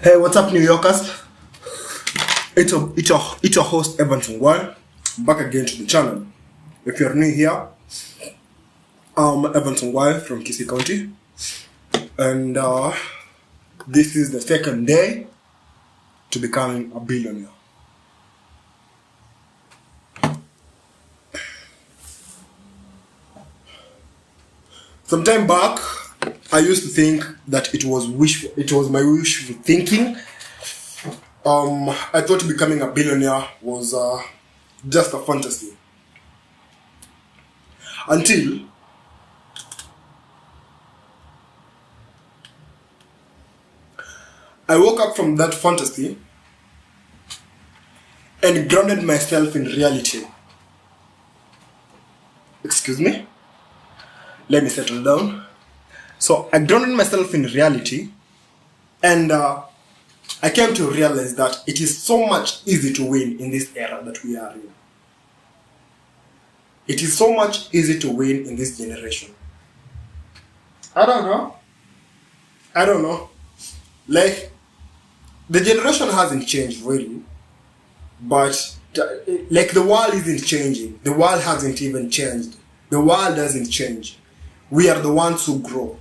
Hey, what's up, New Yorkers? It's your host, Ongwae. Back again to the channel. If you're new here, I'm Ongwae from Kisii County. And this is the second day to becoming a billionaire. Sometime back, I used to think that it was my wishful thinking. I thought becoming a billionaire was just a fantasy. Until I woke up from that fantasy and grounded myself in reality. Excuse me? Let me settle down. So I grounded myself in reality, and I came to realize that it is so much easy to win in this era that we are in. It is so much easy to win in this generation. I don't know. Like, the generation hasn't changed really, but like the world isn't changing. The world hasn't even changed. The world doesn't change. We are the ones who grow.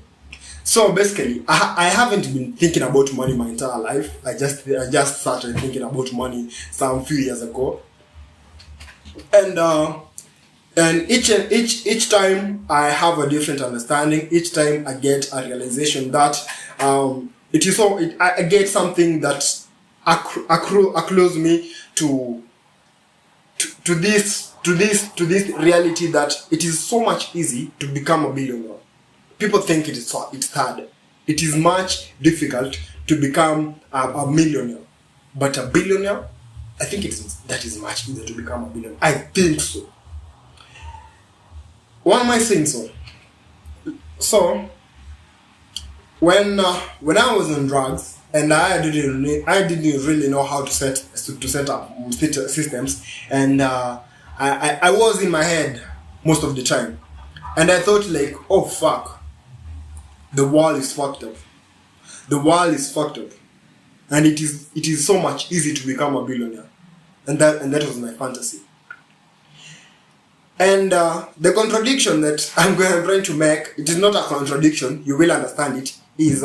So basically, I haven't been thinking about money my entire life. I just started thinking about money some few years ago, and each time I have a different understanding. Each time I get a realization that I get something that accrues me to this reality that it is so much easy to become a billionaire. People think it's hard. It is much difficult to become a millionaire. But a billionaire, I think that is much easier to become a billionaire. I think so. Why am I saying so? So, when I was on drugs and I didn't really know how to set up systems, and I was in my head most of the time, and I thought like, oh fuck, the world is fucked up. The world is fucked up, and it is so much easy to become a billionaire, and that was my fantasy. And the contradiction that I'm trying to make, it is not a contradiction. You will understand it. Is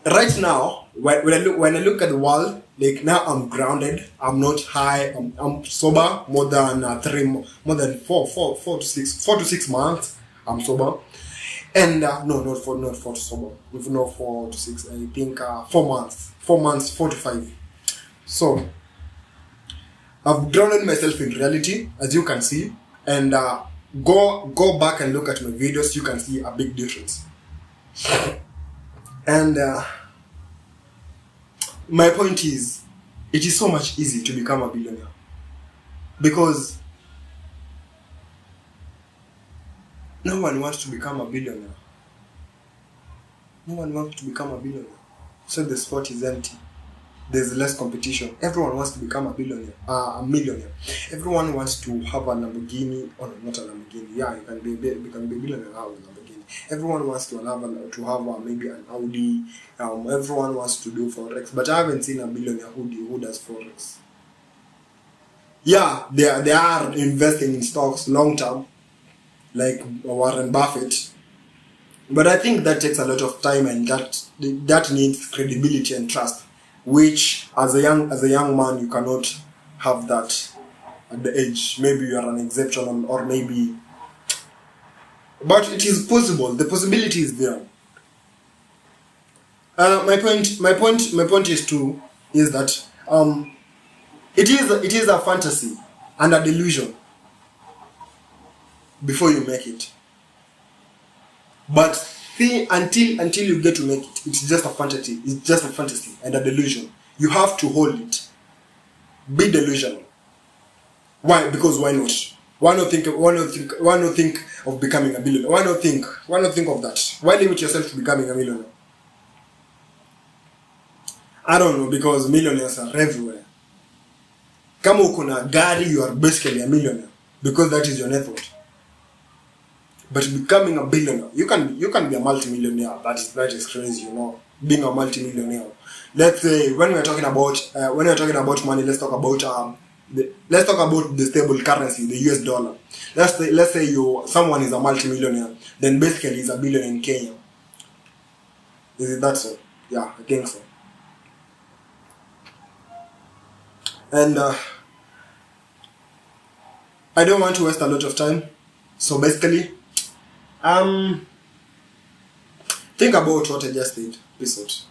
right now when I look at the world, like now I'm grounded. I'm not high. I'm sober more than 4 to 6 months. I'm sober. And not 4 to sober. With no 4 to 6. I think 4 months. 4 to 5. So I've grounded myself in reality, as you can see, and go back and look at my videos. You can see a big difference. And my point is, it is so much easy to become a billionaire because no one wants to become a billionaire. No one wants to become a billionaire. So the spot is empty. There's less competition. Everyone wants to become a millionaire. Everyone wants to have a Lamborghini, or not a Lamborghini. Yeah, you can be a billionaire now with a Lamborghini. Everyone wants to have maybe an Audi. Everyone wants to do forex, but I haven't seen a billionaire who does forex. Yeah, they are investing in stocks long term, like Warren Buffett. But I think that takes a lot of time, and that needs credibility and trust, which as a young man you cannot have that at the age. Maybe you are an exception, or maybe, but it is possible. The possibility is there. My point is that it is a fantasy and a delusion before you make it. But until you get to make it, it's just a fantasy. It's just a fantasy and a delusion. You have to hold it. Be delusional. Why? Because why not? Why not think of becoming a billionaire? Why not think of that? Why limit yourself to becoming a millionaire? I don't know, because millionaires are everywhere. Kama uko na gari, you are basically a millionaire, because that is your net worth. But becoming a billionaire, you can be a multi-millionaire. That is crazy, you know. Being a multi-millionaire. Let's say when we're talking about money, let's talk about the stable currency, the US dollar. Let's say someone is a multi-millionaire, then basically he's a billionaire in Kenya. Is it that so? Yeah, I think so. And I don't want to waste a lot of time. So basically, think about what I just did. Peace out.